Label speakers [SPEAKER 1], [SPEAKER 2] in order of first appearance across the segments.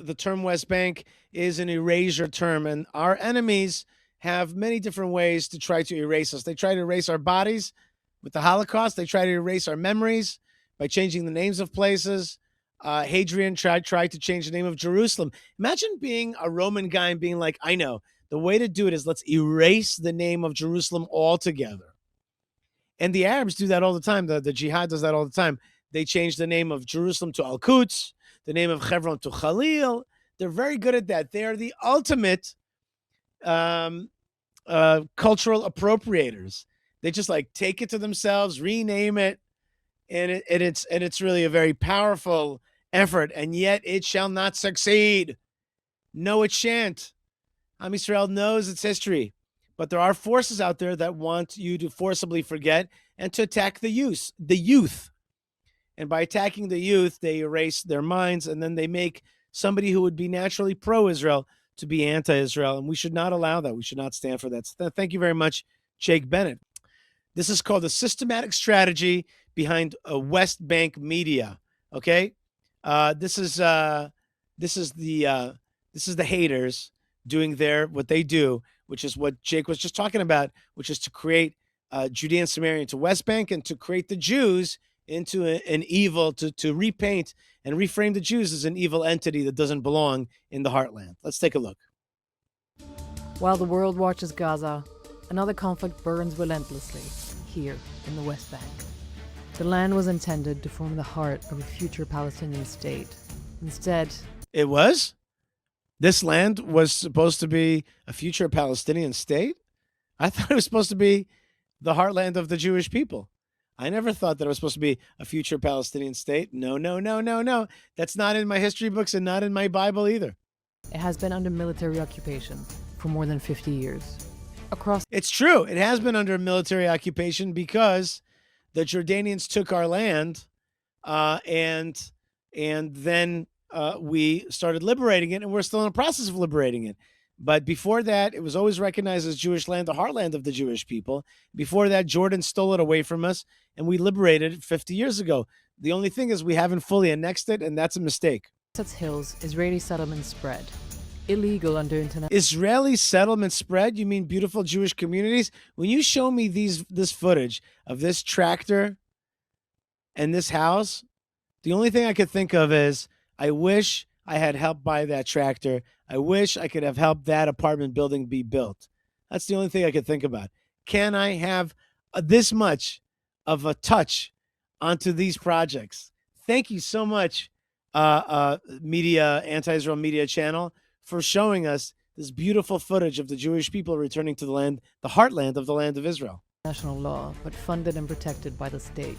[SPEAKER 1] the term West Bank is an erasure term, and our enemies have many different ways to try to erase us. They try to erase our bodies with the Holocaust. They try to erase our memories by changing the names of places. Hadrian tried to change the name of Jerusalem. Imagine being a Roman guy and being like, I know, the way to do it is let's erase the name of Jerusalem altogether. And the Arabs do that all the time. The jihad does that all the time. They change the name of Jerusalem to Al-Quds, the name of Hebron to Khalil. They're very good at that. They are the ultimate cultural appropriators. They just like take it to themselves, rename it, and it's really a very powerful effort. And yet it shall not succeed. No, it shan't. Am Yisrael knows its history, but there are forces out there that want you to forcibly forget and to attack the youth. And by attacking the youth, they erase their minds, and then they make somebody who would be naturally pro-Israel to be anti-Israel. And we should not allow that. We should not stand for that. So thank you very much, Jake Bennett. This is called a systematic strategy behind a West Bank media. Okay, this is the haters doing what they do, which is what Jake was just talking about, which is to create Judea and Samaria into West Bank and to create the Jews into an evil, to repaint and reframe the Jews as an evil entity that doesn't belong in the heartland. Let's take a look.
[SPEAKER 2] While the world watches Gaza, another conflict burns relentlessly here in the West Bank. The land was intended to form the heart of a future Palestinian state. Instead,
[SPEAKER 1] it was? This land was supposed to be a future Palestinian state? I thought it was supposed to be the heartland of the Jewish people. I never thought that it was supposed to be a future Palestinian state. No. That's not in my history books and not in my Bible either.
[SPEAKER 2] It has been under military occupation for more than 50 years.
[SPEAKER 1] It's true. It has been under military occupation because the Jordanians took our land and then we started liberating it, and we're still in the process of liberating it. But before that, it was always recognized as Jewish land, the heartland of the Jewish people. Before that, Jordan stole it away from us, and we liberated it 50 years ago. The only thing is we haven't fully annexed it, and that's a mistake.
[SPEAKER 2] Hills, Israeli settlements spread. Illegal under international...
[SPEAKER 1] Israeli settlements spread? You mean beautiful Jewish communities? When you show me this footage of this tractor and this house, the only thing I could think of is, I wish I had helped buy that tractor. I wish I could have helped that apartment building be built. That's the only thing I could think about. Can I have this much of a touch onto these projects? Thank you so much, anti-Israel media channel, for showing us this beautiful footage of the Jewish people returning to the land, the heartland of the land of Israel.
[SPEAKER 2] National law, but funded and protected by the state.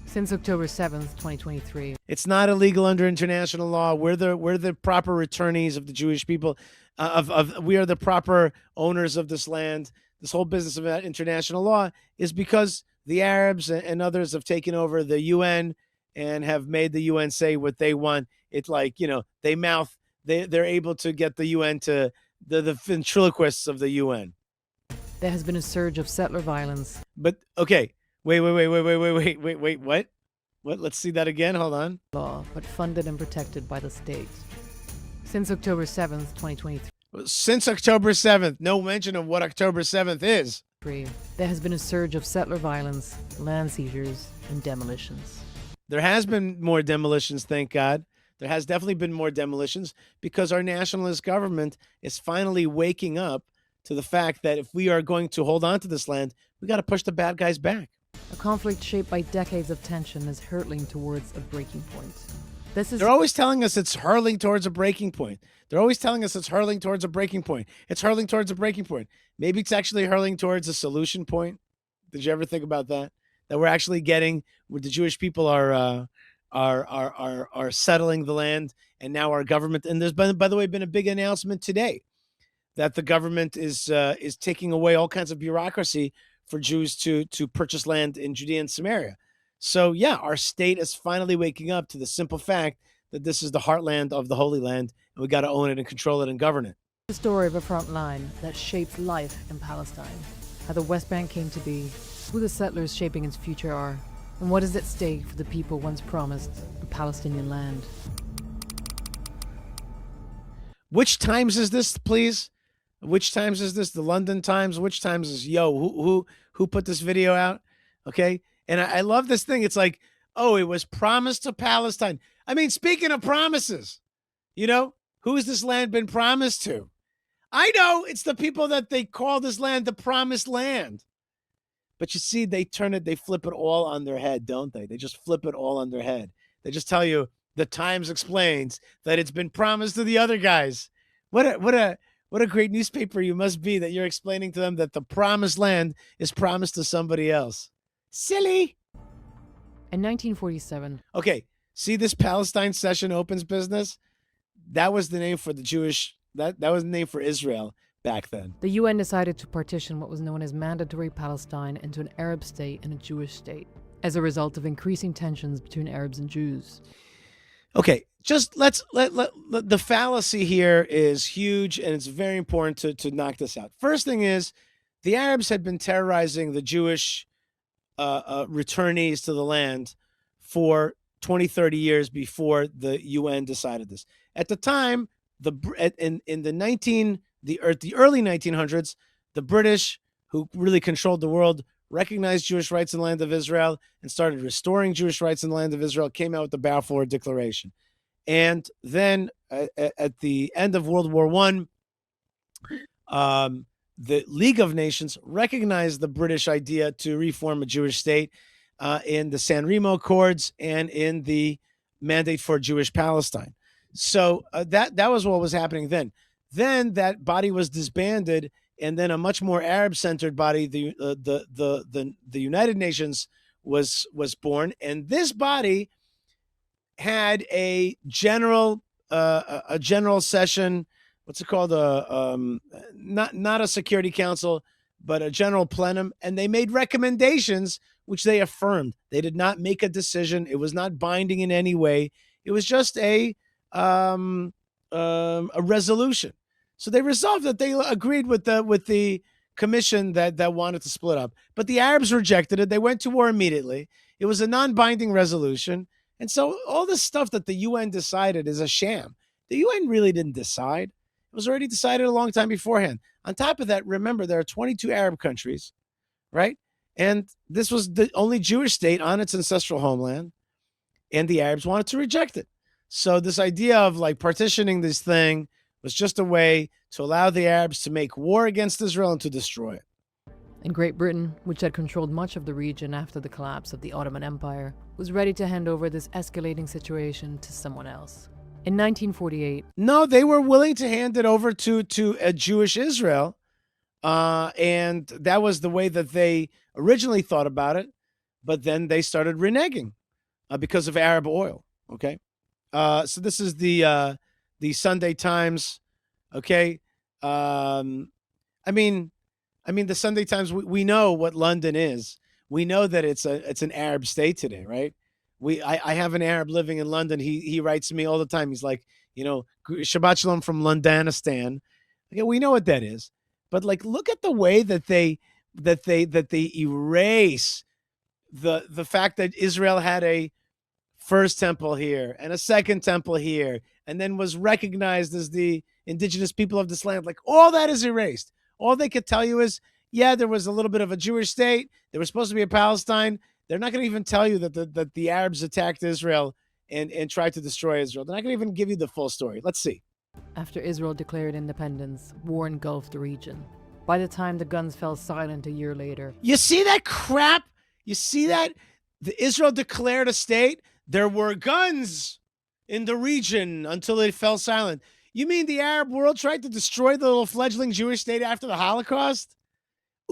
[SPEAKER 2] Since October 7th, 2023.
[SPEAKER 1] It's not illegal under international law. We're the proper returnees of the Jewish people. We are the proper owners of this land. This whole business of international law is because the Arabs and others have taken over the UN and have made the UN say what they want. It's like, they're able to get the UN to the ventriloquists of the UN.
[SPEAKER 2] There has been a surge of settler violence.
[SPEAKER 1] But okay. Wait, what? What? Let's see that again. Hold on.
[SPEAKER 2] Law, but funded and protected by the state. Since October 7th, 2023.
[SPEAKER 1] Since October 7th. No mention of what October 7th is.
[SPEAKER 2] There has been a surge of settler violence, land seizures, and demolitions.
[SPEAKER 1] There has been more demolitions, thank God. There has definitely been more demolitions because our nationalist government is finally waking up to the fact that if we are going to hold on to this land, we got to push the bad guys back.
[SPEAKER 2] A conflict shaped by decades of tension is hurtling towards a breaking point.
[SPEAKER 1] They're always telling us it's hurtling towards a breaking point. They're always telling us it's hurtling towards a breaking point. It's hurtling towards a breaking point. Maybe it's actually hurtling towards a solution point. Did you ever think about that? That we're actually getting where the Jewish people are settling the land, and now our government. And there's been, by the way, been a big announcement today that the government is taking away all kinds of bureaucracy for Jews to purchase land in Judea and Samaria. So yeah, our state is finally waking up to the simple fact that this is the heartland of the Holy Land, and we got to own it and control it and govern it.
[SPEAKER 2] The story of a front line that shapes life in Palestine, how the West Bank came to be, who the settlers shaping its future are, and what is at stake for the people once promised a Palestinian land.
[SPEAKER 1] Which Times is this, please? Which Times is this? The London Times? Which Times is who put this video out? Okay. And I love this thing. It's like, oh, it was promised to Palestine. I mean, speaking of promises, who has this land been promised to? I know it's the people that they call this land the promised land. But you see, they flip it all on their head, don't they? They just flip it all on their head. They just tell you the Times explains that it's been promised to the other guys. What a great newspaper you must be that you're explaining to them that the promised land is promised to somebody else. Silly.
[SPEAKER 2] In 1947,
[SPEAKER 1] okay, see this Palestine session opens business? That was the name for the Jewish, that was the name for Israel back then.
[SPEAKER 2] The UN decided to partition what was known as Mandatory Palestine into an Arab state and a Jewish state, as a result of increasing tensions between Arabs and Jews.
[SPEAKER 1] Okay, just let the fallacy here is huge, and it's very important to knock this out. First thing is, the Arabs had been terrorizing the Jewish returnees to the land for 20, 30 years before the UN decided this. At the time, in the early 1900s, the British, who really controlled the world, recognized Jewish rights in the land of Israel and started restoring Jewish rights in the land of Israel, came out with the Balfour Declaration. And then at the end of World War I, the League of Nations recognized the British idea to reform a Jewish state in the San Remo Accords and in the Mandate for Jewish Palestine. So that was what was happening then. Then that body was disbanded, and then a much more Arab-centered body, the United Nations, was born. And this body had a general session. What's it called? Not a Security Council, but a general plenum, and they made recommendations which they affirmed. They did not make a decision. It was not binding in any way. It was just a resolution. So they resolved that they agreed with the commission that wanted to split up. But the Arabs rejected it. They went to war immediately. It was a non-binding resolution. And so all this stuff that the UN decided is a sham. The UN really didn't decide. It was already decided a long time beforehand. On top of that, remember, there are 22 Arab countries, right? And this was the only Jewish state on its ancestral homeland. And the Arabs wanted to reject it. So this idea of like partitioning this thing was just a way to allow the Arabs to make war against Israel and to destroy it.
[SPEAKER 2] And Great Britain, which had controlled much of the region after the collapse of the Ottoman Empire, was ready to hand over this escalating situation to someone else. In 1948...
[SPEAKER 1] No, they were willing to hand it over to a Jewish Israel. And that was the way that they originally thought about it. But then they started reneging because of Arab oil. Okay. So this is the Sunday Times. Okay. I mean, the Sunday Times, we know what London is. We know that it's an Arab state today, right? I have an Arab living in London. He writes to me all the time. He's like, Shabbat Shalom from Londonistan. Okay, we know what that is. But like, look at the way that they erase the fact that Israel had a first temple here and a second temple here, and then was recognized as the indigenous people of this land. Like, all that is erased. All they could tell you is, yeah, there was a little bit of a Jewish state. There was supposed to be a Palestine. They're not going to even tell you that the Arabs attacked Israel and tried to destroy Israel. They're not going to even give you the full story. Let's see.
[SPEAKER 2] After Israel declared independence, war engulfed the region. By the time the guns fell silent a year later...
[SPEAKER 1] You see that crap? You see that? Israel declared a state. There were guns in the region until it fell silent. You mean the Arab world tried to destroy the little fledgling Jewish state after the Holocaust?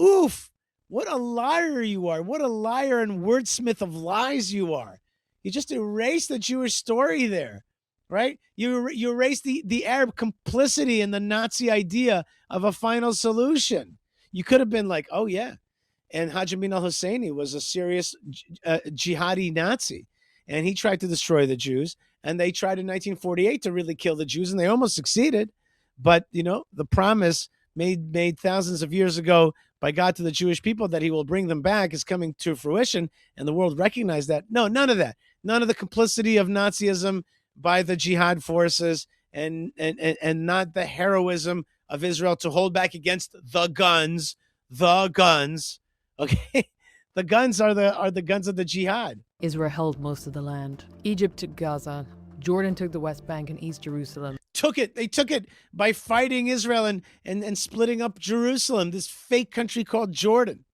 [SPEAKER 1] Oof. What a liar you are. What a liar and wordsmith of lies you are. You just erased the Jewish story there, right? You erased the Arab complicity in the Nazi idea of a final solution. You could have been like, oh, yeah. And Haj Amin al-Husseini was a serious jihadi Nazi, and he tried to destroy the Jews. And they tried in 1948 to really kill the Jews, and they almost succeeded. But, the promise made thousands of years ago by God to the Jewish people that he will bring them back is coming to fruition, and the world recognized that. No, none of that. None of the complicity of Nazism by the jihad forces, and not the heroism of Israel to hold back against the guns. The guns, okay? The guns are the guns of the jihad.
[SPEAKER 2] Israel held most of the land. Egypt took Gaza. Jordan took the West Bank and East Jerusalem.
[SPEAKER 1] They took it by fighting Israel and splitting up Jerusalem, this fake country called Jordan.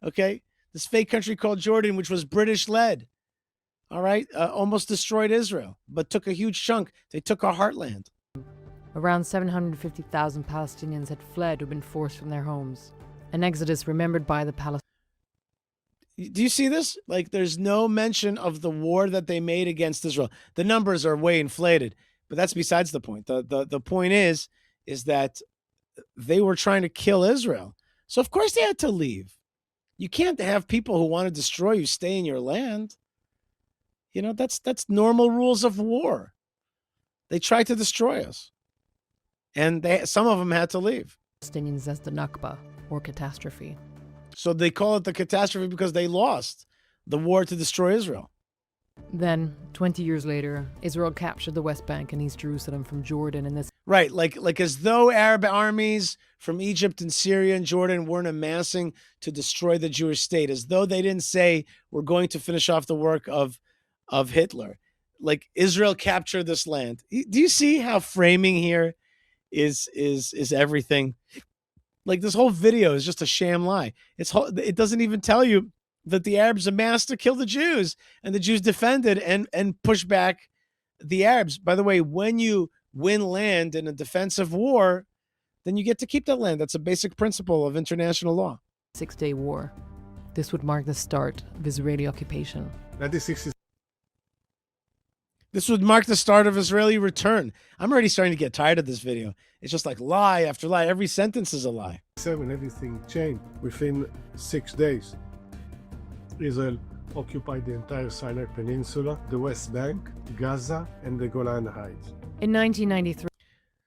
[SPEAKER 1] Okay? This fake country called Jordan, which was British led. All right? Almost destroyed Israel, but took a huge chunk. They took our heartland.
[SPEAKER 2] Around 750,000 Palestinians had fled or been forced from their homes. An exodus remembered by the Palestinians.
[SPEAKER 1] Do you see this? Like, there's no mention of the war that they made against Israel. The numbers are way inflated, but that's besides the point. The point is that they were trying to kill Israel. So of course they had to leave. You can't have people who want to destroy you stay in your land. You know, that's normal rules of war. They tried to destroy us. And some of them had to leave.
[SPEAKER 2] Palestinians as the Nakba, or catastrophe.
[SPEAKER 1] So they call it the catastrophe because they lost the war to destroy Israel.
[SPEAKER 2] Then, 20 years later, Israel captured the West Bank and East Jerusalem from Jordan in this.
[SPEAKER 1] Right, like as though Arab armies from Egypt and Syria and Jordan weren't amassing to destroy the Jewish state, as though they didn't say, we're going to finish off the work of Hitler. Like, Israel captured this land. Do you see how framing here is everything? Like, this whole video is just a sham lie. It doesn't even tell you that the Arabs amassed to kill the Jews, and the Jews defended and pushed back the Arabs. By the way, when you win land in a defensive war, then you get to keep that land. That's a basic principle of international law.
[SPEAKER 2] 6-Day War. This would mark the start of Israeli occupation.
[SPEAKER 3] 1960s.
[SPEAKER 1] This would mark the start of Israeli return. I'm already starting to get tired of this video. It's just like lie after lie. Every sentence is a lie.
[SPEAKER 3] When everything changed, within 6 days, Israel occupied the entire Sinai Peninsula, the West Bank, Gaza, and the Golan Heights.
[SPEAKER 2] In 1993,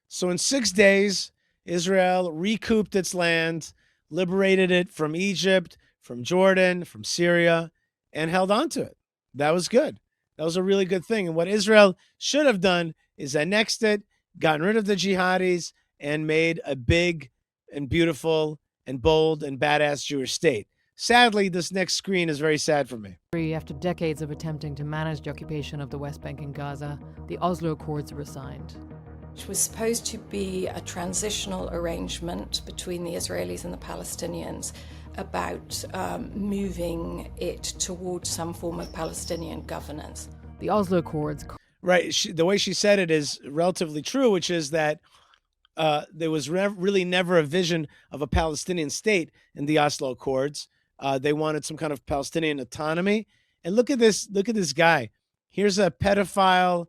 [SPEAKER 1] So in 6 days, Israel recouped its land, liberated it from Egypt, from Jordan, from Syria, and held on to it. That was good. That was a really good thing. And what Israel should have done is annexed it, gotten rid of the jihadis, and made a big and beautiful and bold and badass Jewish state. Sadly, this next screen is very sad for me.
[SPEAKER 2] after decades of attempting to manage the occupation of the West Bank and Gaza, the Oslo Accords were signed.
[SPEAKER 4] Which was supposed to be a transitional arrangement between the Israelis and the Palestinians about moving it towards some form of Palestinian governance.
[SPEAKER 2] The Oslo Accords.
[SPEAKER 1] Right. The way she said it is relatively true, which is that there was really never a vision of a Palestinian state in the Oslo Accords. They wanted some kind of Palestinian autonomy. And look at this guy. Here's a pedophile,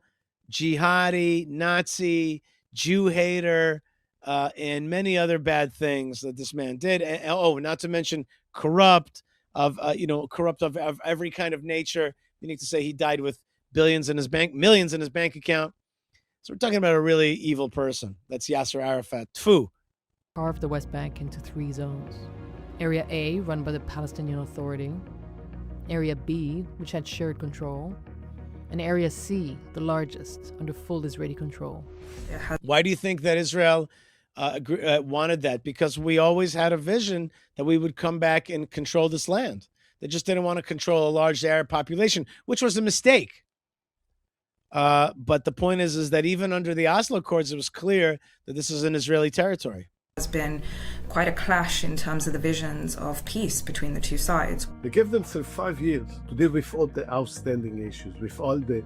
[SPEAKER 1] jihadi, Nazi, Jew hater, and many other bad things that this man did. And, not to mention corrupt of every kind of nature. Meaning to say he died with millions in his bank account. So we're talking about a really evil person. That's Yasser Arafat. Tfu.
[SPEAKER 2] Carved the West Bank into 3 zones. Area A, run by the Palestinian Authority. Area B, which had shared control. And Area C, the largest, under full Israeli control.
[SPEAKER 1] Why do you think that Israel wanted that? Because we always had a vision that we would come back and control this land. They just didn't want to control a large Arab population, which was a mistake. But the point is that even under the Oslo Accords, it was clear that this is an Israeli territory.
[SPEAKER 5] There's been quite a clash in terms of the visions of peace between the two sides.
[SPEAKER 3] They gave themselves 5 years to deal with all the outstanding issues, with all the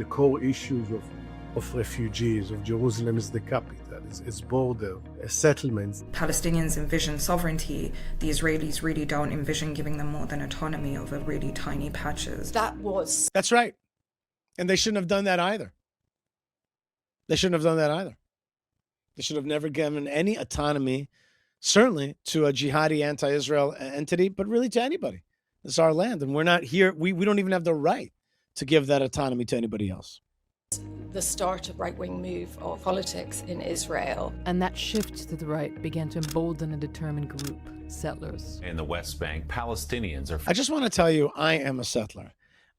[SPEAKER 3] core issues of refugees, of Jerusalem as the capital, its border, settlements.
[SPEAKER 5] Palestinians envision sovereignty. The Israelis really don't envision giving them more than autonomy over really tiny patches.
[SPEAKER 1] That's right. And they shouldn't have done that either. They should have never given any autonomy, certainly to a jihadi anti-Israel entity, but really to anybody. It's our land, and we're not here. We don't even have the right to give that autonomy to anybody else.
[SPEAKER 4] The start of right-wing move of politics in Israel.
[SPEAKER 2] And that shift to the right began to embolden a determined group, settlers.
[SPEAKER 6] In the West Bank, Palestinians are...
[SPEAKER 1] I just want to tell you, I am a settler.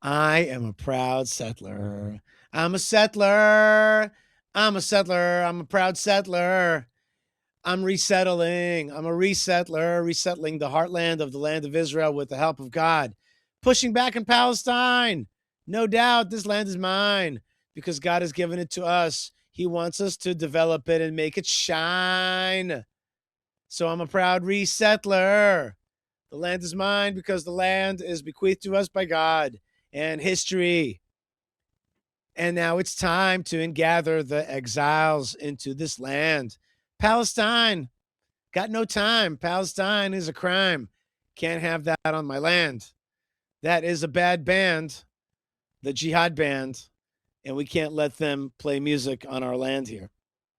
[SPEAKER 1] I am a proud settler. I'm a settler. I'm a settler. I'm a proud settler. I'm resettling. I'm a resettler, resettling the heartland of the land of Israel with the help of God. Pushing back in Palestine. No doubt this land is mine because God has given it to us. He wants us to develop it and make it shine. So I'm a proud resettler. The land is mine because the land is bequeathed to us by God and history. And now it's time to gather the exiles into this land. Palestine, got no time. Palestine is a crime. Can't have that on my land. That is a bad band, the jihad band, and we can't let them play music on our land here.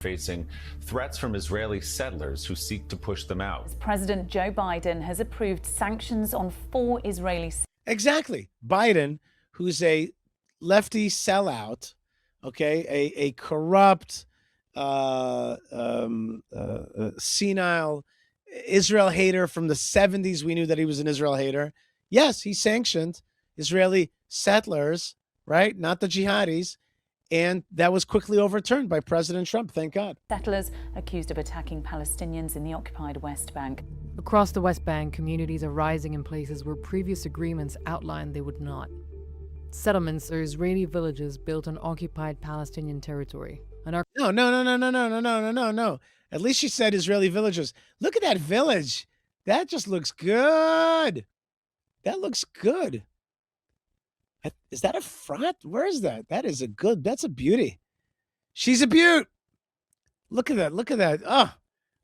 [SPEAKER 6] Facing threats from Israeli settlers who seek to push them out.
[SPEAKER 7] President Joe Biden has approved sanctions on 4 Israeli.
[SPEAKER 1] Exactly. Biden, who's a lefty sellout, okay, a corrupt, senile Israel hater from the 70s. We knew that he was an Israel hater. Yes, he sanctioned Israeli settlers, right? Not the jihadis. And that was quickly overturned by President Trump, thank God.
[SPEAKER 7] Settlers accused of attacking Palestinians in the occupied West Bank.
[SPEAKER 2] Across the West Bank, communities are rising in places where previous agreements outlined they would not. Settlements are Israeli villages built on occupied Palestinian territory. And
[SPEAKER 1] No. At least she said Israeli villages. Look at that village. That just looks good. That looks good. Is that a front? Where is that? That's a beauty. She's a beaut. Look at that. Oh,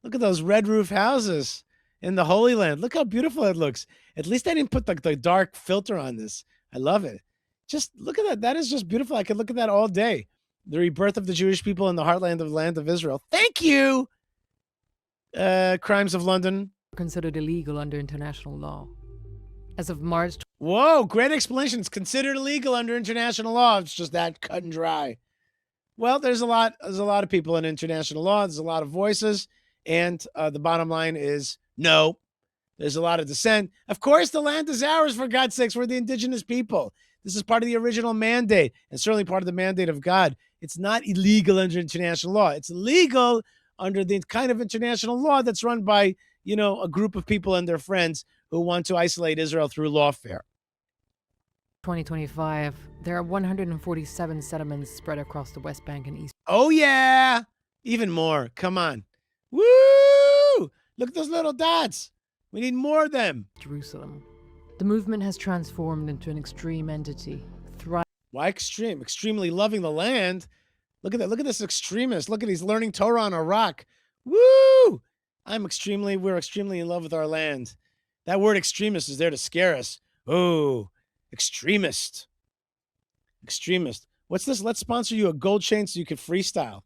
[SPEAKER 1] look at those red roof houses in the Holy Land. Look how beautiful it looks. At least I didn't put the dark filter on this. I love it. Just look at that. That is just beautiful. I could look at that all day. The rebirth of the Jewish people in the heartland of the land of Israel. Thank you. Crimes of London.
[SPEAKER 2] Considered illegal under international law. As of March.
[SPEAKER 1] Whoa, great explanation. It's considered illegal under international law. It's just that cut and dry. Well, there's a lot of people in international law. There's a lot of voices. And the bottom line is no. There's a lot of dissent. Of course, the land is ours, for God's sakes. We're the indigenous people. This is part of the original mandate and certainly part of the mandate of God. It's not illegal under international law. It's illegal under the kind of international law that's run by, a group of people and their friends who want to isolate Israel through lawfare.
[SPEAKER 2] 2025, there are 147 settlements spread across the West Bank and East.
[SPEAKER 1] Oh, yeah. Even more. Come on. Woo! Look at those little dots. We need more of them.
[SPEAKER 2] Jerusalem. The movement has transformed into an extreme entity.
[SPEAKER 1] Why extreme? Extremely loving the land. Look at that. Look at this extremist. Look at he's learning Torah on a rock. Woo! We're extremely in love with our land. That word extremist is there to scare us. Oh, extremist. Extremist. What's this? Let's sponsor you a gold chain so you can freestyle.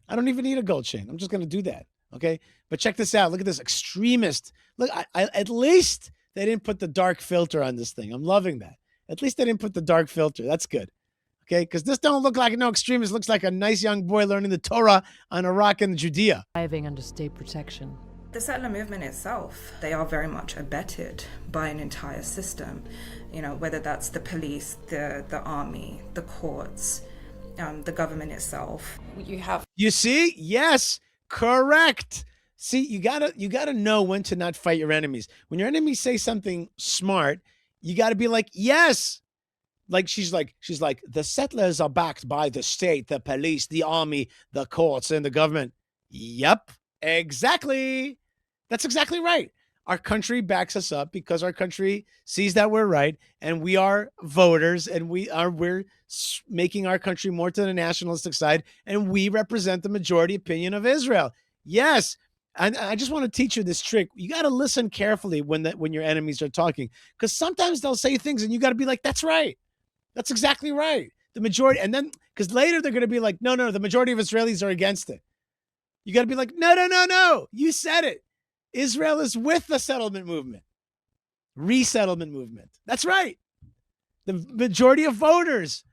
[SPEAKER 1] I don't even need a gold chain. I'm just going to do that. Okay. But check this out. Look at this extremist. Look, at least they didn't put the dark filter on this thing. I'm loving that. At least they didn't put the dark filter. That's good. Okay. Because this don't look like no extremist. It looks like a nice young boy learning the Torah on a rock in Judea.
[SPEAKER 2] Thriving under state protection.
[SPEAKER 5] The settler movement itself, they are very much abetted by an entire system, whether that's the police, the army, the courts, the government itself.
[SPEAKER 1] You see? Yes, correct. See, you gotta know when to not fight your enemies. When your enemies say something smart, you gotta be like, yes. Like she's like, the settlers are backed by the state, the police, the army, the courts, and the government. Yep. Exactly. That's exactly right. Our country backs us up because our country sees that we're right, and we are voters, and we're making our country more to the nationalistic side, and we represent the majority opinion of Israel. Yes. And I just want to teach you this trick. You got to listen carefully when your enemies are talking, because sometimes they'll say things and you got to be like, that's right. That's exactly right. The majority. And then because later they're going to be like, no, the majority of Israelis are against it. You got to be like, no. You said it. Israel is with the settlement movement, resettlement movement. That's right. The majority of voters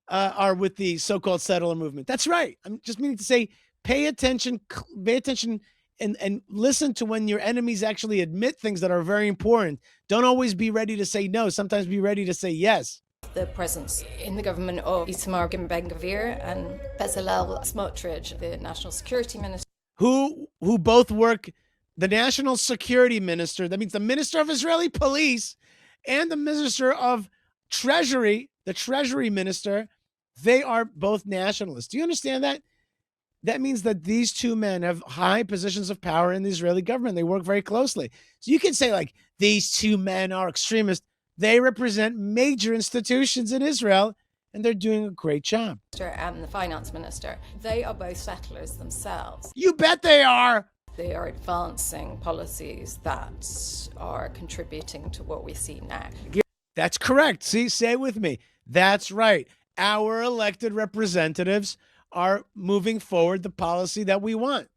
[SPEAKER 1] are with the so-called settler movement. That's right. I'm just meaning to say, pay attention and listen to when your enemies actually admit things that are very important. Don't always be ready to say no. Sometimes be ready to say yes.
[SPEAKER 4] the presence in the government of Itamar Ben-Gvir and Bezalel Smotrich, the national security minister.
[SPEAKER 1] Who both work, the national security minister, that means the minister of Israeli police, and the minister of treasury, the treasury minister, they are both nationalists. Do you understand that? That means that these two men have high positions of power in the Israeli government. They work very closely. So you can say, like, these two men are extremists. They represent major institutions in Israel, and they're doing a great job.
[SPEAKER 4] And the finance minister, they are both settlers themselves.
[SPEAKER 1] You bet they are.
[SPEAKER 4] They are advancing policies that are contributing to what we see now.
[SPEAKER 1] That's correct. See, say it with me. That's right. Our elected representatives are moving forward the policy that we want.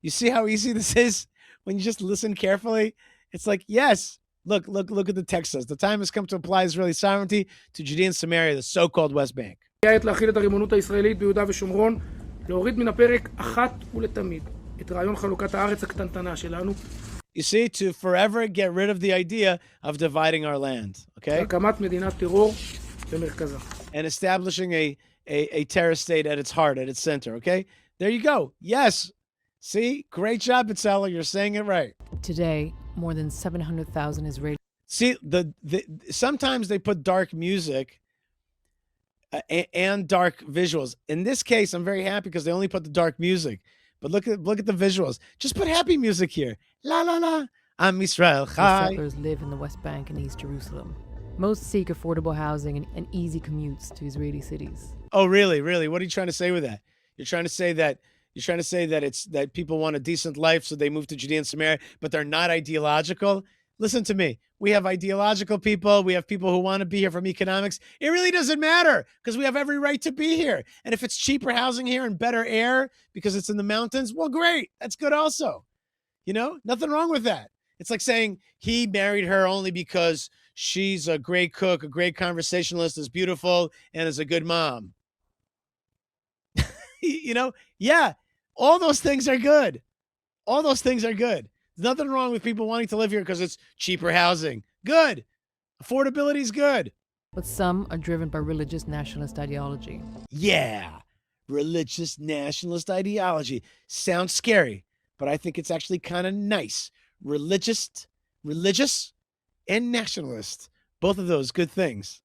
[SPEAKER 1] You see how easy this is when you just listen carefully? It's like, yes, look at the text says. The time has come to apply Israeli sovereignty to Judea and Samaria, the so-called West Bank.
[SPEAKER 8] העת להחיל את הריבונות הישראלית ביהודה ושומרון, להוריד מן הפרק אחת ולתמיד את רעיון חלוקת הארץ הקטנטנה שלנו.
[SPEAKER 1] You see, to forever get rid of the idea of dividing our land, okay?
[SPEAKER 8] הקמת מדינת טרור במרכזה.
[SPEAKER 1] And establishing a terrorist state at its heart, at its center, okay? There you go. Yes. See? Great job, Betzalel. You're saying it right.
[SPEAKER 2] Today, more than 700,000 Israelis.
[SPEAKER 1] See, sometimes they put dark music and dark visuals. In this case, I'm very happy because they only put the dark music. But look at the visuals. Just put happy music here. La la la. Am Israel Chai.
[SPEAKER 2] Settlers live in the West Bank and East Jerusalem. Most seek affordable housing and easy commutes to Israeli cities.
[SPEAKER 1] Oh, really? Really? What are you trying to say with that? You're trying to say that it's that people want a decent life, so they move to Judea and Samaria, but they're not ideological. Listen to me. We have ideological people. We have people who want to be here from economics. It really doesn't matter because we have every right to be here. And if it's cheaper housing here and better air because it's in the mountains, well, great. That's good also. You know, nothing wrong with that. It's like saying he married her only because she's a great cook, a great conversationalist, is beautiful, and is a good mom. You know, yeah, all those things are good. All those things are good. There's nothing wrong with people wanting to live here because it's cheaper housing. Good. Affordability is good.
[SPEAKER 2] But some are driven by religious nationalist ideology.
[SPEAKER 1] Yeah, religious nationalist ideology. Sounds scary, but I think it's actually kind of nice. Religious and nationalist. Both of those good things.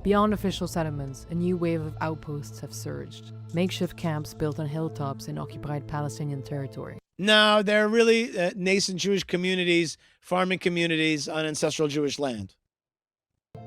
[SPEAKER 2] Beyond official settlements, a new wave of outposts have surged. Makeshift camps built on hilltops in occupied Palestinian territory.
[SPEAKER 1] No, they're really nascent Jewish communities, farming communities on ancestral Jewish land.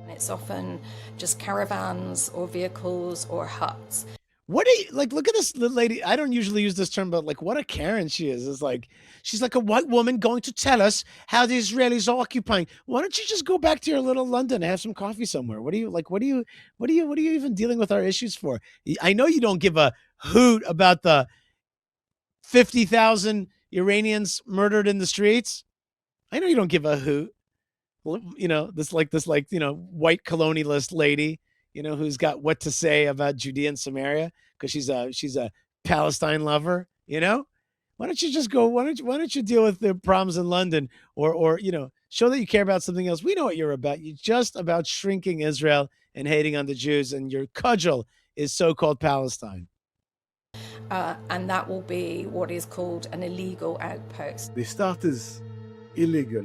[SPEAKER 4] It's often just caravans or vehicles or huts.
[SPEAKER 1] What do you, like, look at this lady. I don't usually use this term, but like what a Karen she is. It's like, she's like a white woman going to tell us how the Israelis are occupying. Why don't you just go back to your little London and have some coffee somewhere? What are you even dealing with our issues for? I know you don't give a hoot about the 50,000 Iranians murdered in the streets. I know you don't give a hoot. You know, this white colonialist lady, you know, who's got what to say about Judea and Samaria because she's a Palestine lover, you know? Why don't you just go, why don't you deal with the problems in London or you know, show that you care about something else. We know what you're about. You're just about shrinking Israel and hating on the Jews, and your cudgel is so-called Palestine.
[SPEAKER 4] And that will be what is called an illegal outpost.
[SPEAKER 3] They start as illegal,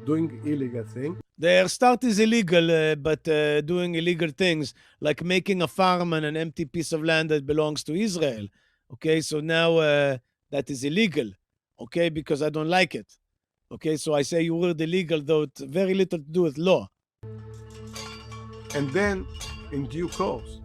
[SPEAKER 3] doing illegal things.
[SPEAKER 1] Their start is illegal, but doing illegal things, like making a farm on an empty piece of land that belongs to Israel. Okay, so now that is illegal, okay, because I don't like it. Okay, so I say you word illegal, though it's very little to do with law.
[SPEAKER 3] And then, in due course,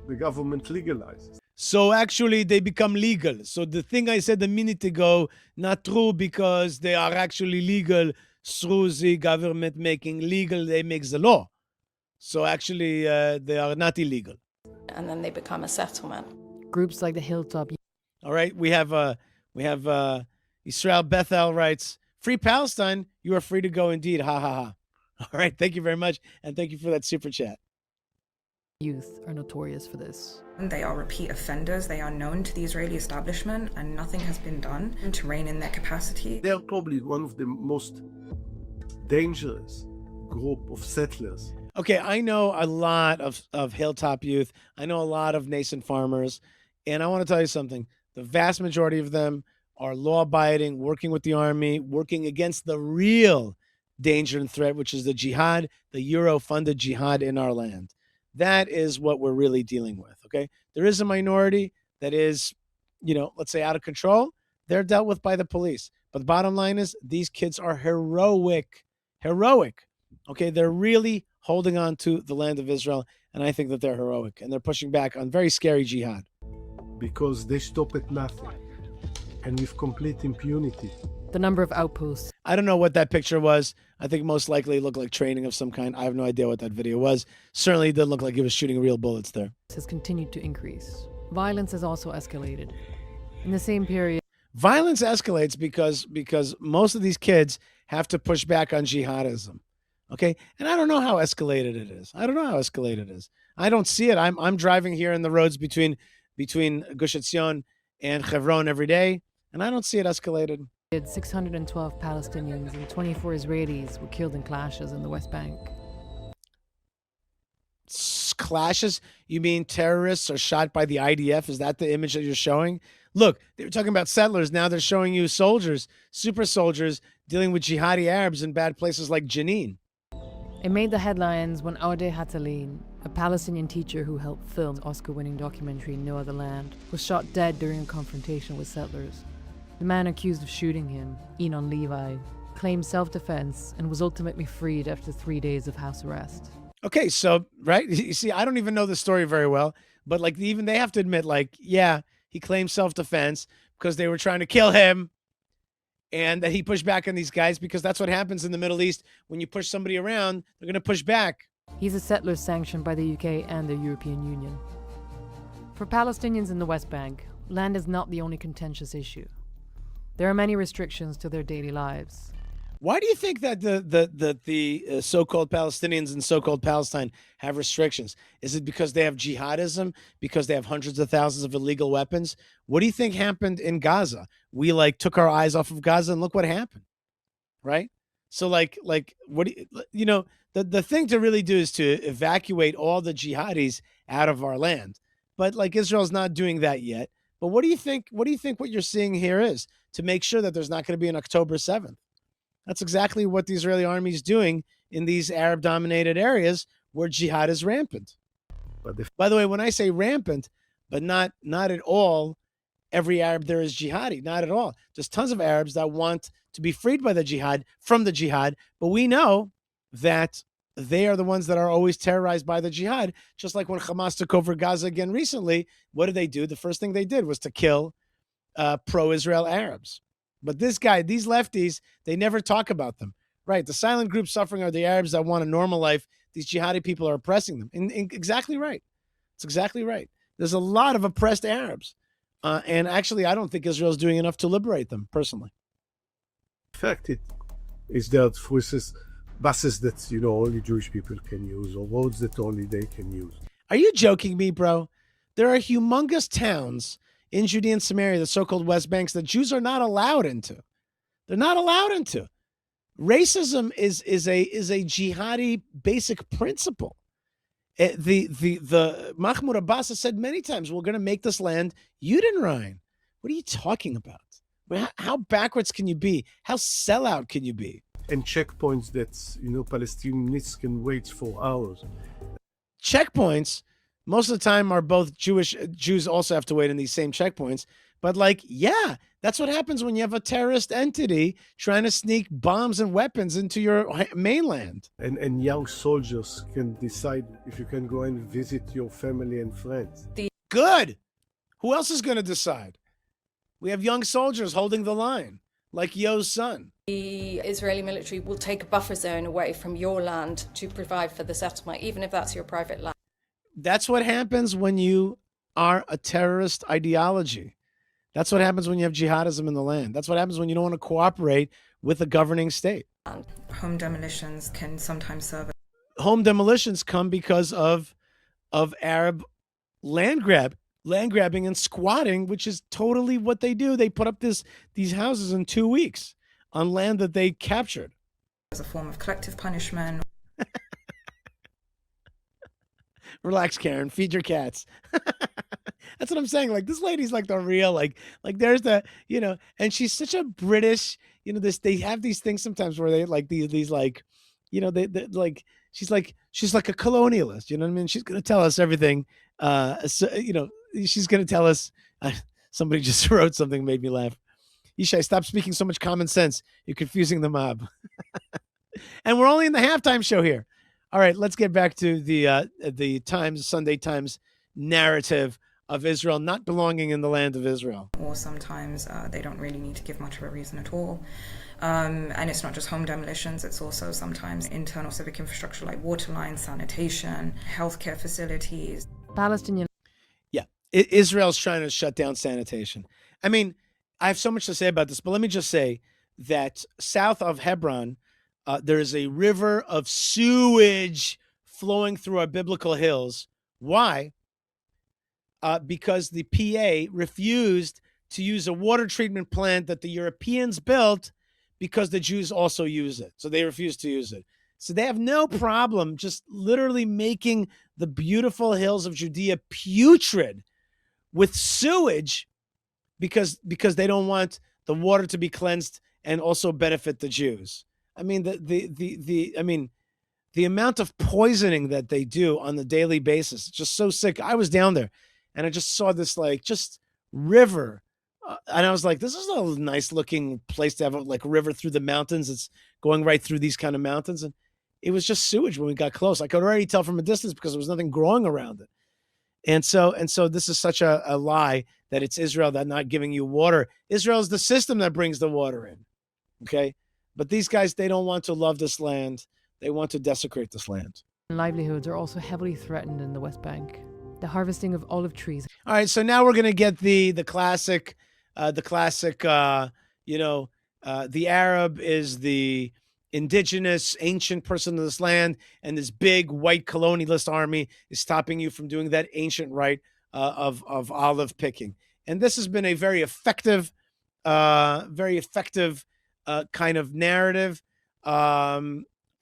[SPEAKER 3] the government legalizes.
[SPEAKER 1] So actually, they become legal. So the thing I said a minute ago, not true, because they are actually legal through the government making legal, they make the law. So actually, they are not illegal.
[SPEAKER 4] And then they become a settlement.
[SPEAKER 2] Groups like the Hilltop.
[SPEAKER 1] All right, we have Israel Bethel writes, "Free Palestine, you are free to go indeed." Ha ha ha. All right, thank you very much, and thank you for that super chat.
[SPEAKER 2] Youth are notorious for this.
[SPEAKER 5] They are repeat offenders. They are known to the Israeli establishment, and nothing has been done to rein in their capacity.
[SPEAKER 3] They are probably one of the most dangerous group of settlers.
[SPEAKER 1] Okay, I know a lot of hilltop youth. I know a lot of nascent farmers, and I want to tell you something. The vast majority of them are law-abiding, working with the army, working against the real danger and threat, which is the jihad, the Euro-funded jihad in our land. That is what we're really dealing with, okay? There is a minority that is, let's say out of control. They're dealt with by the police. But the bottom line is these kids are heroic. Heroic. Okay, they're really holding on to the land of Israel, and I think that they're heroic, and they're pushing back on very scary jihad.
[SPEAKER 3] Because they stop at nothing, and with complete impunity.
[SPEAKER 2] The number of outposts
[SPEAKER 1] I don't know what that picture was. I think most likely it looked like training of some kind. I have no idea what that video was. Certainly it didn't look like he was shooting real bullets there.
[SPEAKER 2] has continued to increase. Violence has also escalated. In the same period,
[SPEAKER 1] Violence escalates because most of these kids have to push back on jihadism. Okay, and I don't know how escalated it is. I don't know how escalated it is. I don't see it. I'm driving here in the roads between Gush Etzion and Hebron every day, and I don't see it escalated.
[SPEAKER 2] 612 Palestinians and 24 Israelis were killed in clashes in the West Bank.
[SPEAKER 1] Clashes? You mean terrorists are shot by the IDF? Is that the image that you're showing? Look, they were talking about settlers. Now they're showing you soldiers, super soldiers, dealing with jihadi Arabs in bad places like Jenin.
[SPEAKER 2] It made the headlines when Audeh Hatalin, a Palestinian teacher who helped film the Oscar-winning documentary No Other Land, was shot dead during a confrontation with settlers. The man accused of shooting him, Enon Levi, claimed self-defense and was ultimately freed after 3 days of house arrest.
[SPEAKER 1] Okay, so, right? You see, I don't even know the story very well, but like even they have to admit, like, yeah, he claimed self-defense because they were trying to kill him, and that he pushed back on these guys because that's what happens in the Middle East. When you push somebody around, they're going to push back.
[SPEAKER 2] He's a settler sanctioned by the UK and the European Union. For Palestinians in the West Bank, land is not the only contentious issue. There are many restrictions to their daily lives.
[SPEAKER 1] Why do you think that the so-called Palestinians and so-called Palestine have restrictions? Is it because they have jihadism? Because they have hundreds of thousands of illegal weapons? What do you think happened in Gaza? We took our eyes off of Gaza and look what happened, right? So what do the thing to really do is to evacuate all the jihadis out of our land. But Israel's not doing that yet. But what do you think what you're seeing here is to make sure that there's not going to be an October 7th? That's exactly what the Israeli army is doing in these Arab-dominated areas where jihad is rampant. By the way, when I say rampant, but not at all, every Arab there is jihadi. Not at all. There's tons of Arabs that want to be freed by the jihad, from the jihad, but we know that they are the ones that are always terrorized by the jihad. Just like when Hamas took over Gaza again recently, what did they do? The first thing they did was to kill pro-Israel Arabs. But these lefties, they never talk about them. Right. The silent group suffering are the Arabs that want a normal life. These jihadi people are oppressing them. And exactly right. It's exactly right. There's a lot of oppressed Arabs. And actually, I don't think Israel's doing enough to liberate them, personally.
[SPEAKER 3] In fact, it is that buses that, only Jewish people can use, or roads that only they can use.
[SPEAKER 1] Are you joking me, bro? There are humongous towns in Judea and Samaria, the so-called West Banks, that Jews are not allowed into. They're not allowed into. Racism is a jihadi basic principle. The Mahmoud Abbas has said many times, we're going to make this land Judenrein. What are you talking about? How backwards can you be? How sellout can you be?
[SPEAKER 3] And checkpoints that, Palestinians can wait for hours.
[SPEAKER 1] Checkpoints, most of the time, are both Jewish. Jews also have to wait in these same checkpoints. But yeah, that's what happens when you have a terrorist entity trying to sneak bombs and weapons into your mainland.
[SPEAKER 3] And young soldiers can decide if you can go and visit your family and friends.
[SPEAKER 1] Good. Who else is going to decide? We have young soldiers holding the line, like Yo's son.
[SPEAKER 4] The Israeli military will take a buffer zone away from your land to provide for the settlement, even if that's your private land.
[SPEAKER 1] That's what happens when you are a terrorist ideology. That's what happens when you have jihadism in the land. That's what happens when you don't want to cooperate with the governing state.
[SPEAKER 5] Home demolitions can sometimes serve.
[SPEAKER 1] Home demolitions come because of Arab land grabbing and squatting, which is totally what they do. They put up these houses in 2 weeks on land that they captured.
[SPEAKER 5] As a form of collective punishment.
[SPEAKER 1] Relax, Karen. Feed your cats. That's what I'm saying. Like this lady's like the real, like there's the, and she's such a British, they have these things sometimes where they like these like, they like, she's like a colonialist, you know what I mean? She's going to tell us everything. So, she's going to tell us, somebody just wrote something made me laugh. Yishai, stop speaking so much common sense. You're confusing the mob. And we're only in the halftime show here. All right, let's get back to the Sunday Times narrative of Israel not belonging in the land of Israel.
[SPEAKER 5] Or sometimes they don't really need to give much of a reason at all. And it's not just home demolitions, it's also sometimes internal civic infrastructure like water lines, sanitation, healthcare facilities.
[SPEAKER 2] Palestinian.
[SPEAKER 1] Yeah, Israel's trying to shut down sanitation. I mean, I have so much to say about this, but let me just say that south of Hebron, there is a river of sewage flowing through our biblical hills. Why? Because the PA refused to use a water treatment plant that the Europeans built because the Jews also use it. So they refused to use it. So they have no problem just literally making the beautiful hills of Judea putrid with sewage because they don't want the water to be cleansed and also benefit the Jews. I mean, the amount of poisoning that they do on the daily basis, it's just so sick. I was down there and I just saw this just river. And I was like, this is a nice looking place to have a river through the mountains. It's going right through these kind of mountains. And it was just sewage when we got close. I could already tell from a distance because there was nothing growing around it. And so this is such a lie that it's Israel that not giving you water. Israel is the system that brings the water in. Okay. But these guys, they don't want to love this land. They want to desecrate this land.
[SPEAKER 2] Livelihoods are also heavily threatened in the West Bank. The harvesting of olive trees.
[SPEAKER 1] All right, so now we're going to get the classic, the Arab is the indigenous ancient person of this land, and this big white colonialist army is stopping you from doing that ancient rite of olive picking. And this has been a very effective kind of narrative.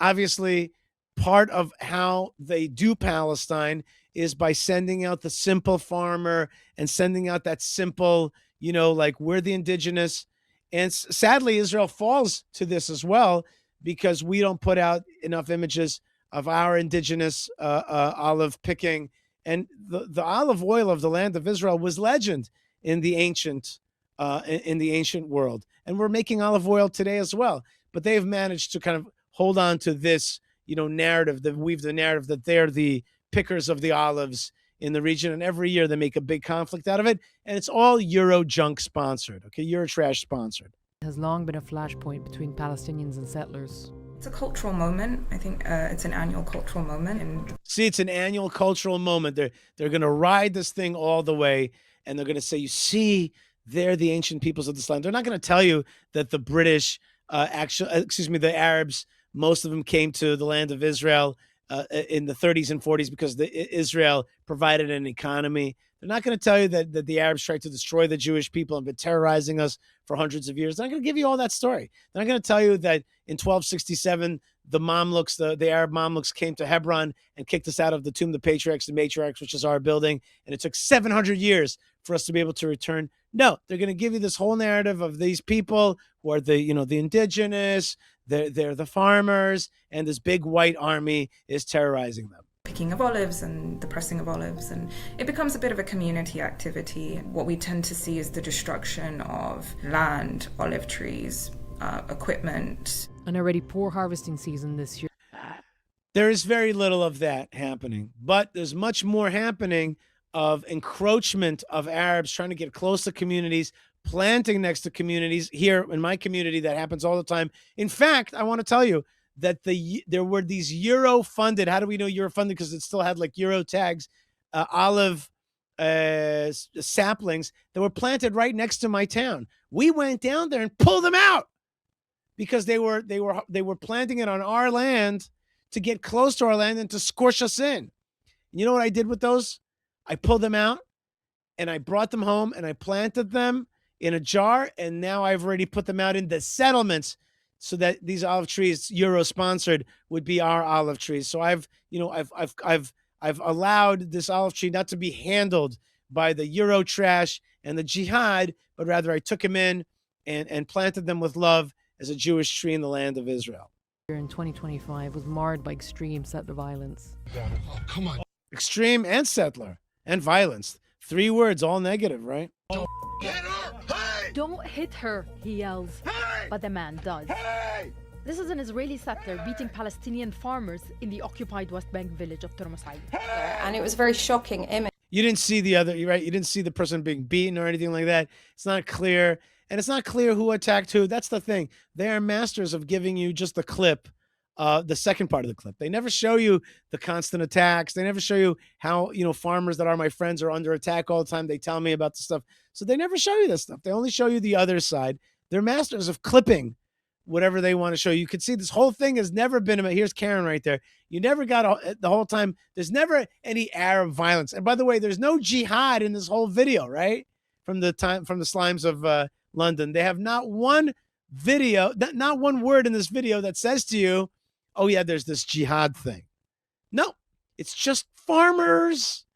[SPEAKER 1] Obviously, part of how they do Palestine is by sending out the simple farmer and sending out that simple, we're the indigenous. And sadly, Israel falls to this as well because we don't put out enough images of our indigenous olive picking. And the olive oil of the land of Israel was legend in the ancient world. And we're making olive oil today as well. But they've managed to kind of hold on to this, narrative, that weave the narrative that they're the pickers of the olives in the region. And every year they make a big conflict out of it. And it's all Eurojunk sponsored. Okay, Eurotrash sponsored.
[SPEAKER 2] It has long been a flashpoint between Palestinians and settlers.
[SPEAKER 5] It's a cultural moment. I think it's an annual cultural moment. And
[SPEAKER 1] see, it's an annual cultural moment. They're going to ride this thing all the way. And they're going to say, you see, they're the ancient peoples of this land. They're not going to tell you that the British, the Arabs, most of them came to the land of Israel in the 30s and 40s because Israel provided an economy. They're not going to tell you that the Arabs tried to destroy the Jewish people and been terrorizing us for hundreds of years. They're not going to give you all that story. They're not going to tell you that in 1267, the Mamluks, the Arab Mamluks came to Hebron and kicked us out of the Tomb of the Patriarchs and Matriarchs, which is our building. And it took 700 years for us to be able to return. No, they're going to give you this whole narrative of these people who are the indigenous, they're the farmers, and this big white army is terrorizing them.
[SPEAKER 5] Picking of olives and the pressing of olives, and it becomes a bit of a community activity. What we tend to see is the destruction of land, olive trees, equipment.
[SPEAKER 2] An already poor harvesting season this year.
[SPEAKER 1] There is very little of that happening, but there's much more happening of encroachment of Arabs trying to get close to communities, planting next to communities. Here in my community, that happens all the time. In fact, I want to tell you that there were these Euro-funded, how do we know Euro-funded? Because it still had Euro tags, olive saplings that were planted right next to my town. We went down there and pulled them out because they were planting it on our land to get close to our land and to scorch us in. You know what I did with those? I pulled them out and I brought them home and I planted them in a jar, and now I've already put them out in the settlements so that these olive trees, Euro sponsored, would be our olive trees. So I've I've allowed this olive tree not to be handled by the Euro trash and the jihad, but rather I took him in and planted them with love as a Jewish tree in the land of Israel.
[SPEAKER 2] In 2025 was marred by extreme settler violence.
[SPEAKER 9] Oh, come on.
[SPEAKER 1] Extreme and settler and violence. 3 words, all negative, right?
[SPEAKER 9] Get her! Hey!
[SPEAKER 10] Don't hit her, he yells.
[SPEAKER 9] Hey!
[SPEAKER 10] But the man does.
[SPEAKER 9] Hey!
[SPEAKER 10] This is an Israeli settler beating Palestinian farmers in the occupied West Bank village of Tormosai.
[SPEAKER 4] And it was a very shocking image.
[SPEAKER 1] You didn't see the other, right? You didn't see the person being beaten or anything like that. It's not clear. And it's not clear who attacked who. That's the thing. They are masters of giving you just the clip, the second part of the clip. They never show you the constant attacks. They never show you how, farmers that are my friends are under attack all the time. They tell me about the stuff. So they never show you this stuff. They only show you the other side. They're masters of clipping whatever they want to show you. You can see this whole thing has never been about. Here's Karen right there. You never got the whole time. There's never any Arab violence. And by the way, there's no jihad in this whole video, right? From the slimes of London. They have not one video, not one word in this video that says to you, oh yeah, there's this jihad thing. No, it's just farmers.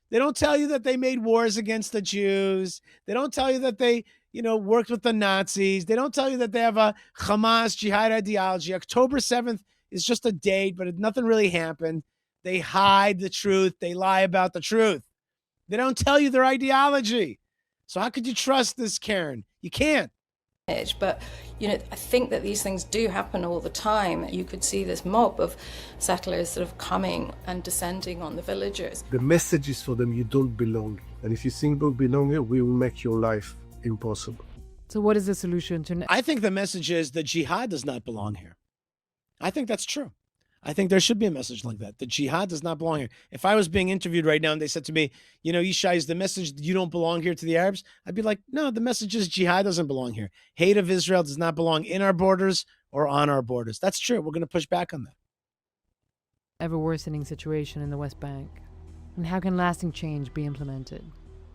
[SPEAKER 1] They don't tell you that they made wars against the Jews. They don't tell you that they, worked with the Nazis. They don't tell you that they have a Hamas jihad ideology. October 7th is just a date, but nothing really happened. They hide the truth. They lie about the truth. They don't tell you their ideology. So how could you trust this, Karen? You can't.
[SPEAKER 4] But, I think that these things do happen all the time. You could see this mob of settlers sort of coming and descending on the villagers.
[SPEAKER 3] The message is for them, you don't belong. And if you think you don't belong here, we will make your life impossible.
[SPEAKER 2] So what is the solution to...
[SPEAKER 1] I think the message is the jihad does not belong here. I think that's true. I think there should be a message like that. The jihad does not belong here. If I was being interviewed right now and they said to me, Yishai, is the message you don't belong here to the Arabs? I'd be like, no, the message is jihad doesn't belong here. Hate of Israel does not belong in our borders or on our borders. That's true. We're going to push back on that.
[SPEAKER 2] Ever worsening situation in the West Bank. And how can lasting change be implemented?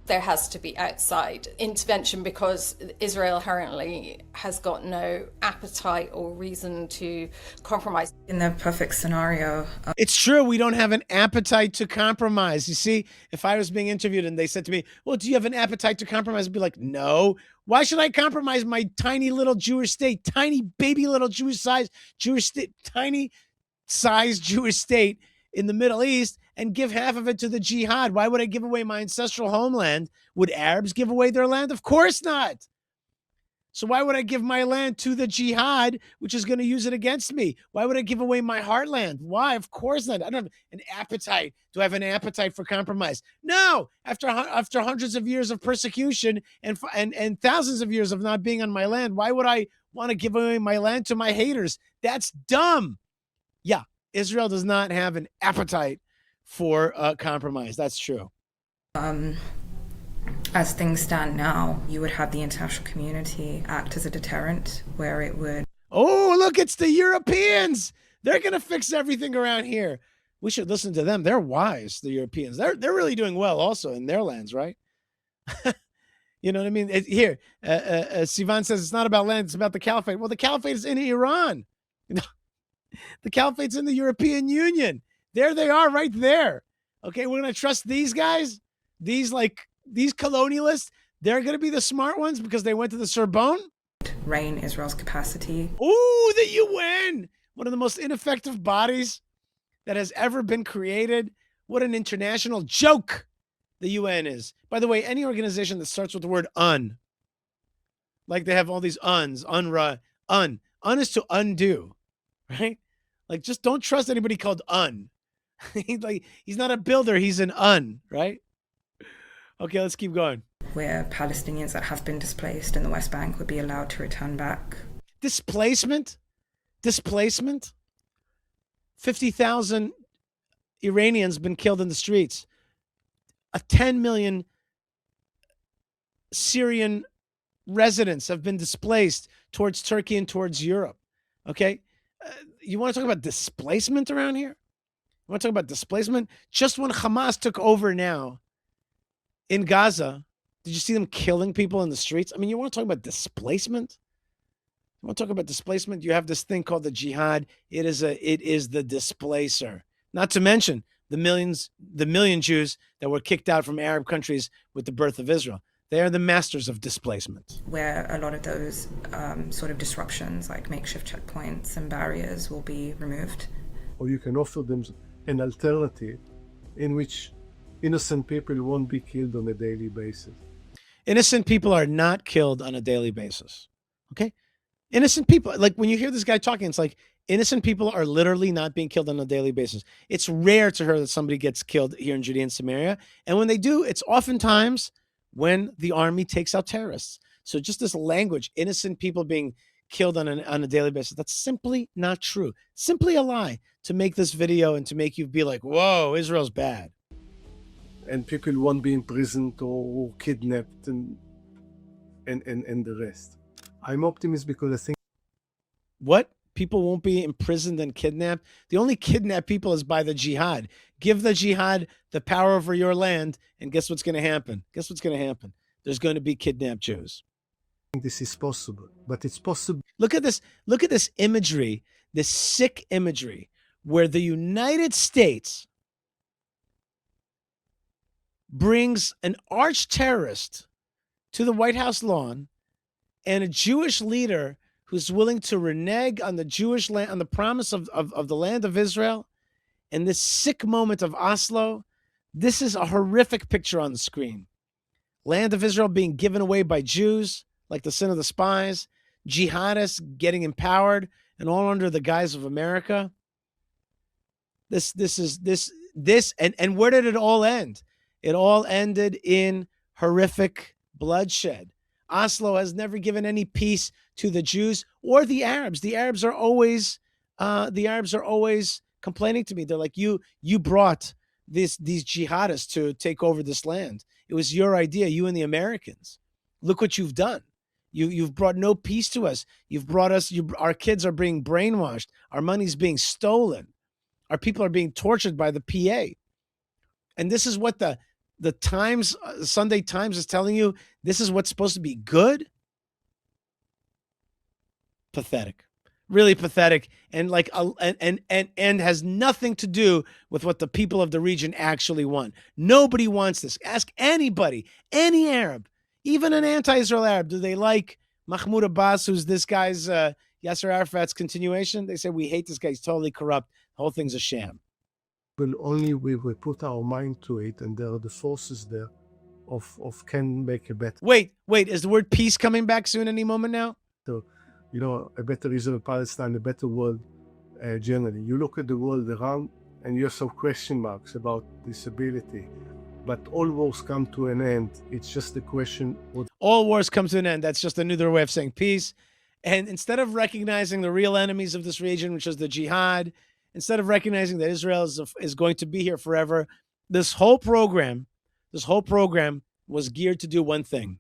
[SPEAKER 4] There has to be outside intervention because Israel currently has got no appetite or reason to compromise.
[SPEAKER 5] In the perfect scenario,
[SPEAKER 1] it's true. We don't have an appetite to compromise. You see, if I was being interviewed and they said to me, well, do you have an appetite to compromise? I'd be like, no. Why should I compromise my tiny little Jewish state, tiny baby little Jewish size Jewish state, tiny size Jewish state in the Middle East and give half of it to the jihad? Why would I give away my ancestral homeland? Would Arabs give away their land? Of course not. So why would I give my land to the jihad, which is going to use it against me? Why would I give away my heartland? Why? Of course not. I don't have an appetite. Do I have an appetite for compromise? No. After hundreds of years of persecution and thousands of years of not being on my land, why would I want to give away my land to my haters? That's dumb. Yeah, Israel does not have an appetite for compromise. That's true.
[SPEAKER 5] As things stand now, you would have the international community act as a deterrent where it would...
[SPEAKER 1] Oh, look, it's the Europeans. They're going to fix everything around here. We should listen to them. They're wise, the Europeans. They're really doing well also in their lands, right? You know what I mean? Here, Sivan says it's not about land, it's about the caliphate. Well, the caliphate is in Iran. The caliphate's in the European Union. There they are right there. Okay, we're going to trust these guys? These colonialists? They're going to be the smart ones because they went to the Sorbonne?
[SPEAKER 5] Rein Israel's capacity.
[SPEAKER 1] Ooh, the UN! One of the most ineffective bodies that has ever been created. What an international joke the UN is. By the way, any organization that starts with the word un, like they have all these uns, UNRWA, un is to undo, right? Like, just don't trust anybody called un. He's not a builder, he's an un, right? Okay, let's keep going.
[SPEAKER 5] Where Palestinians that have been displaced in the West Bank would be allowed to return back.
[SPEAKER 1] Displacement? 50,000 Iranians been killed in the streets. 10 million Syrian residents have been displaced towards Turkey and towards Europe. Okay? You want to talk about displacement around here? You want to talk about displacement? Just when Hamas took over now in Gaza, did you see them killing people in the streets? I mean, you want to talk about displacement? You want to talk about displacement? You have this thing called the jihad. It is the displacer. Not to mention, the million Jews that were kicked out from Arab countries with the birth of Israel. They are the masters of displacement.
[SPEAKER 5] Where a lot of those sort of disruptions, like makeshift checkpoints and barriers, will be removed.
[SPEAKER 3] Or you can offer them an alternative in which innocent people won't be killed on a daily basis.
[SPEAKER 1] Innocent people are not killed on a daily basis. Okay? Innocent people, like when you hear this guy talking, it's like innocent people are literally not being killed on a daily basis. It's rare to hear that somebody gets killed here in Judea and Samaria. And when they do, it's oftentimes when the army takes out terrorists. So just this language, innocent people being killed on a daily basis, that's simply not true. Simply a lie to make this video and to make you be like, whoa, Israel's bad.
[SPEAKER 3] And people won't be imprisoned or kidnapped and the rest. I'm optimistic because I think...
[SPEAKER 1] What? People won't be imprisoned and kidnapped? The only kidnapped people is by the jihad. Give the jihad the power over your land, and guess what's going to happen? Guess what's going to happen? There's going to be kidnapped Jews.
[SPEAKER 3] This is possible, but it's possible.
[SPEAKER 1] Look at this. Look at this imagery, this sick imagery, where the United States brings an arch terrorist to the White House lawn and a Jewish leader who's willing to renege on the Jewish land, on the promise of the land of Israel. And this sick moment of Oslo, this is a horrific picture on the screen. Land of Israel being given away by Jews, like the sin of the spies, jihadists getting empowered, and all under the guise of America. And where did it all end? It all ended in horrific bloodshed. Oslo has never given any peace to the Jews or the Arabs. The Arabs are always complaining to me. They're like, you brought these jihadists to take over this land. It was your idea, you and the Americans. Look what you've done. You've brought no peace to us. You've brought us. Our kids are being brainwashed. Our money's being stolen. Our people are being tortured by the PA. And this is what the Times, Sunday Times, is telling you. This is what's supposed to be good. Pathetic, really pathetic, and like and has nothing to do with what the people of the region actually want. Nobody wants this. Ask anybody, any Arab, even an anti-Israel Arab, do they like Mahmoud Abbas, who's this guy's Yasser Arafat's continuation? They say, we hate this guy. He's totally corrupt. The whole thing's a sham.
[SPEAKER 3] But only we put our mind to it, and there are the forces there of can make a better.
[SPEAKER 1] Wait, is the word peace coming back soon any moment now?
[SPEAKER 3] So, a better Israel-Palestine, a better world generally. You look at the world around and you have some question marks about this ability. But all wars come to an end. It's just a question.
[SPEAKER 1] All wars come to an end. That's just another way of saying peace. And instead of recognizing the real enemies of this region, which is the jihad, instead of recognizing that Israel is going to be here forever, this whole program was geared to do one thing: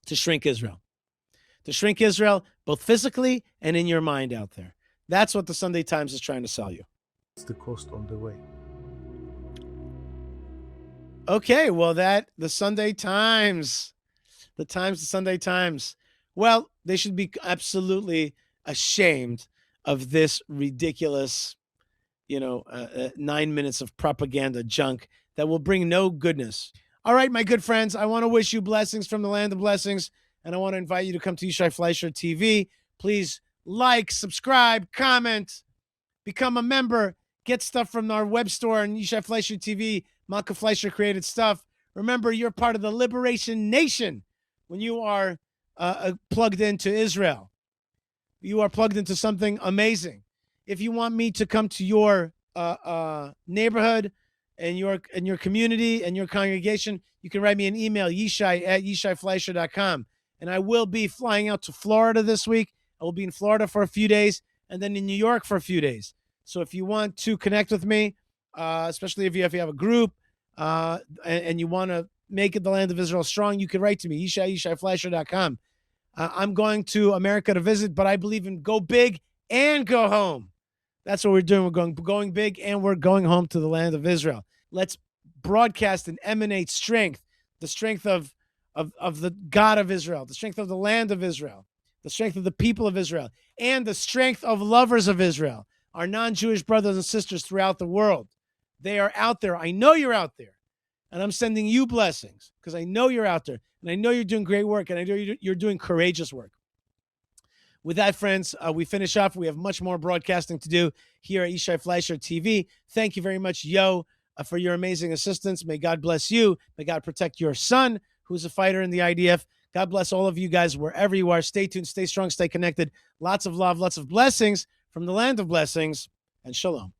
[SPEAKER 1] to shrink Israel. To shrink Israel, both physically and in your mind out there. That's what the Sunday Times is trying to sell you.
[SPEAKER 3] It's the cost on the way.
[SPEAKER 1] Okay, well, the Sunday Times. Well, they should be absolutely ashamed of this ridiculous, 9 minutes of propaganda junk that will bring no goodness. All right, my good friends, I want to wish you blessings from the land of blessings, and I want to invite you to come to Yishai Fleisher TV. Please like, subscribe, comment, become a member, get stuff from our web store and Yishai Fleisher TV. Malka Fleisher created stuff. Remember, you're part of the Liberation Nation when you are plugged into Israel. You are plugged into something amazing. If you want me to come to your neighborhood and your community and your congregation, you can write me an email, yishai@yishaifleisher.com. And I will be flying out to Florida this week. I will be in Florida for a few days and then in New York for a few days. So if you want to connect with me, especially if you have a group and you want to make it the land of Israel strong, you can write to me, yishaifleisher.com. I'm going to America to visit, but I believe in go big and go home. That's what we're doing. We're going big, and we're going home to the land of Israel. Let's broadcast and emanate strength, the strength of the God of Israel, the strength of the land of Israel, the strength of the people of Israel, and the strength of lovers of Israel, our non-Jewish brothers and sisters throughout the world. They are out there. I know you're out there. And I'm sending you blessings because I know you're out there. And I know you're doing great work. And I know you're doing courageous work. With that, friends, we finish off. We have much more broadcasting to do here at Yishai Fleisher TV. Thank you very much, Yo, for your amazing assistance. May God bless you. May God protect your son, who's a fighter in the IDF. God bless all of you guys wherever you are. Stay tuned, stay strong, stay connected. Lots of love, lots of blessings from the land of blessings, and shalom.